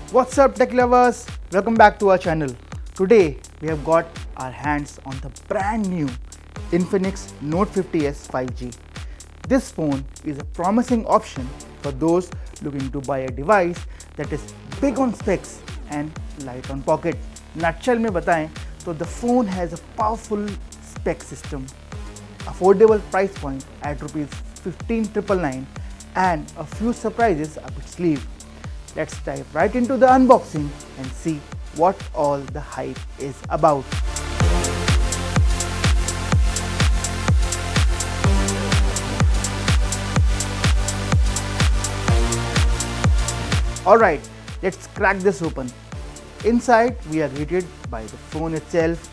What's up tech lovers? Welcome back to our channel. Today we have got our hands on the brand new Infinix Note 50s 5G. This phone is a promising option for those looking to buy a device that is big on specs and light on pocket. Nutshell में बताएं तो the phone has a powerful spec system, affordable price point at rupees 15,999 and a few surprises up its sleeve. Let's dive right into the unboxing and see what all the hype is about. Alright, let's crack this open. Inside we are greeted by the phone itself,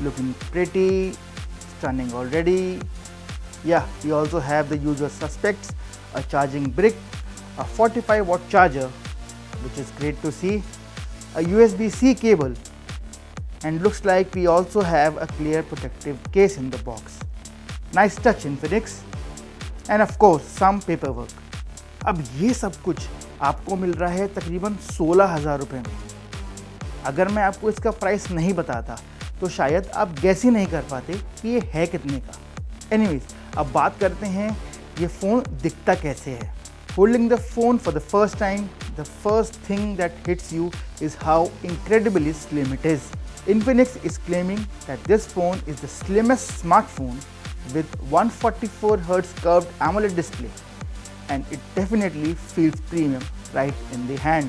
looking pretty, stunning already. Yeah, we also have the usual suspects, a charging brick, a 45-watt charger, which is great to see, a USB-C cable, and looks like we also have a clear protective case in the box. Nice touch Infinix, and of course some paperwork. अब ये सब कुछ आपको मिल रहा है तकरीबन 16,000 रुपये में. अगर मैं आपको इसका प्राइस नहीं बताता तो शायद आप गैस ही नहीं कर पाते कि ये है कितने का. एनीवेज, अब बात करते हैं ये फ़ोन दिखता कैसे है. Holding the phone for the first time, the first thing that hits you is how incredibly slim it is. Infinix is claiming that this phone is the slimmest smartphone with 144Hz curved AMOLED display, and it definitely feels premium right in the hand.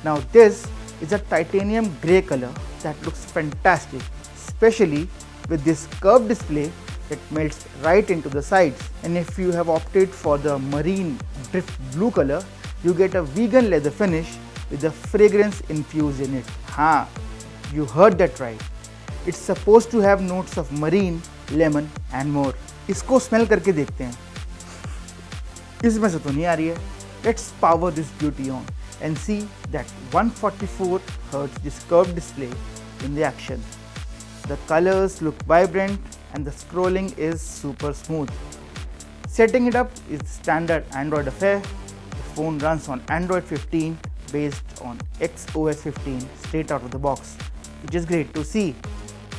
Now this is a titanium grey color that looks fantastic, especially with this curved display that melts right into the sides. And if you have opted for the marine drift blue color, you get a vegan leather finish with a fragrance infused in it. हाँ, you heard that right. It's supposed to have notes of marine, lemon and more. इसको smell करके देखते हैं. इसमें से तो नहीं आ रही है. Let's power this beauty on and see that 144Hz this curved display in the action. The colors look vibrant and the scrolling is super smooth. Setting it up is standard Android affair. The phone runs on Android 15 based on XOS 15 straight out of the box, which is great to see.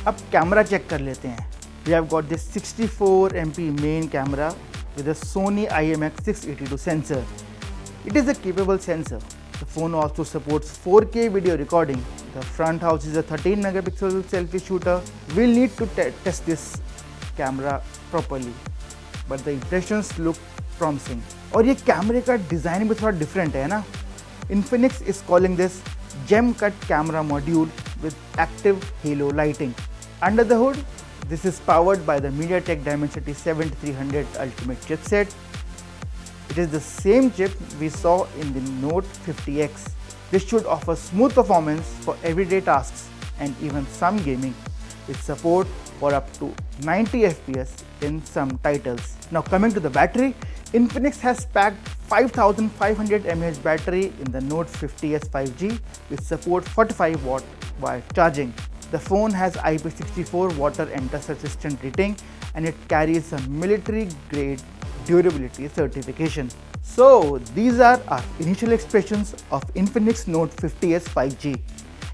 अब camera check कर लेते हैं. We have got this 64 MP main camera with a Sony IMX682 sensor. It is a capable sensor. The phone also supports 4K video recording. The front houses a 13 megapixel selfie shooter. We'll need to test this camera properly, but the impressions look promising. और ये कैमरे का design भी थोड़ा different है ना. Infinix is calling this gem cut camera module with active halo lighting. Under the hood, this is powered by the MediaTek Dimensity 7300 Ultimate chipset. It is the same chip we saw in the Note 50X. This should offer smooth performance for everyday tasks and even some gaming, with support for up to 90 FPS in some titles. Now coming to the battery, Infinix has packed 5500 mAh battery in the Note 50s 5G with support 45-watt wire charging. The phone has IP64 water and dust resistant rating, and it carries a military grade durability certification. So these are our initial expressions of Infinix Note 50s 5G.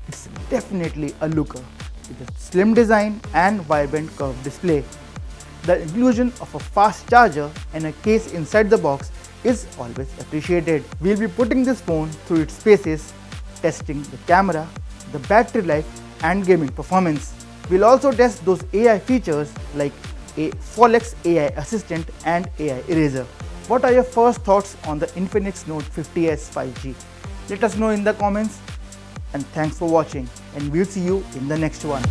It's definitely a looker with a slim design and vibrant curved display. The inclusion of a fast charger and a case inside the box is always appreciated. We'll be putting this phone through its paces, testing the camera, the battery life and gaming performance. We'll also test those AI features like a Folex AI Assistant and AI Eraser. What are your first thoughts on the Infinix Note 50s 5G? Let us know in the comments, and thanks for watching, and we'll see you in the next one.